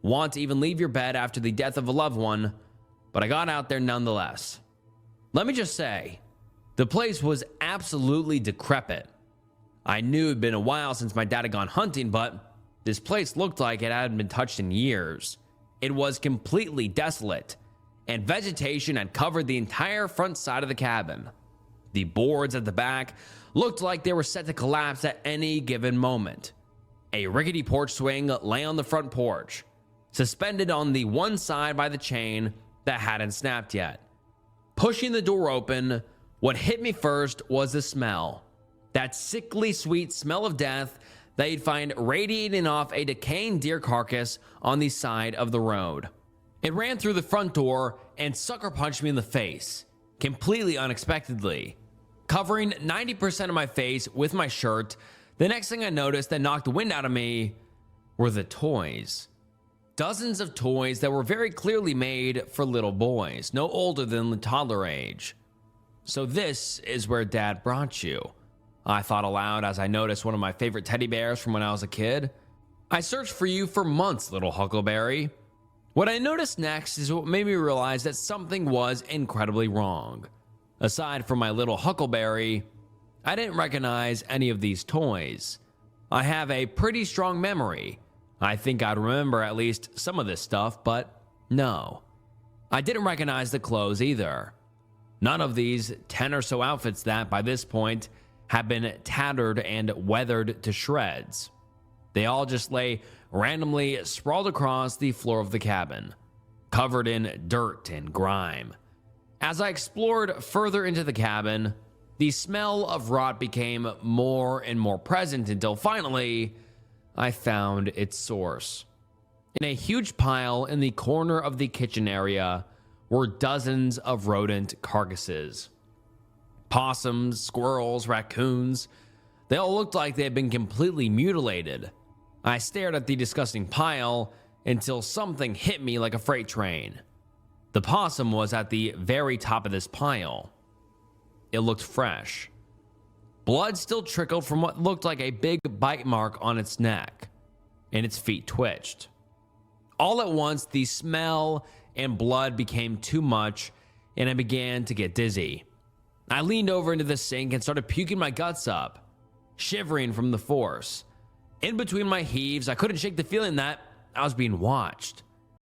want to even leave your bed after the death of a loved one, but I got out there nonetheless. Let me just say, the place was absolutely decrepit. I knew it had been a while since my dad had gone hunting, but this place looked like it hadn't been touched in years. It was completely desolate, and vegetation had covered the entire front side of the cabin. The boards at the back looked like they were set to collapse at any given moment. A rickety porch swing lay on the front porch, suspended on the one side by the chain that hadn't snapped yet. Pushing the door open, what hit me first was the smell. That sickly sweet smell of death that you'd find radiating off a decaying deer carcass on the side of the road. It ran through the front door and sucker punched me in the face, completely unexpectedly. Covering 90% of my face with my shirt, the next thing I noticed that knocked the wind out of me were the toys. Dozens of toys that were very clearly made for little boys, no older than the toddler age. So this is where Dad brought you, I thought aloud as I noticed one of my favorite teddy bears from when I was a kid. I searched for you for months, little Huckleberry. What I noticed next is what made me realize that something was incredibly wrong. Aside from my little Huckleberry, I didn't recognize any of these toys. I have a pretty strong memory. I think I'd remember at least some of this stuff, but no. I didn't recognize the clothes either. None of these 10 or so outfits that, by this point, have been tattered and weathered to shreds. They all just lay randomly sprawled across the floor of the cabin, covered in dirt and grime. As I explored further into the cabin, the smell of rot became more and more present until finally, I found its source. In a huge pile in the corner of the kitchen area were dozens of rodent carcasses. Possums, squirrels, raccoons, they all looked like they had been completely mutilated. I stared at the disgusting pile until something hit me like a freight train. The possum was at the very top of this pile. It looked fresh. Blood still trickled from what looked like a big bite mark on its neck, and its feet twitched. All at once, the smell and blood became too much, and I began to get dizzy. I leaned over into the sink and started puking my guts up, shivering from the force. In between my heaves, I couldn't shake the feeling that I was being watched.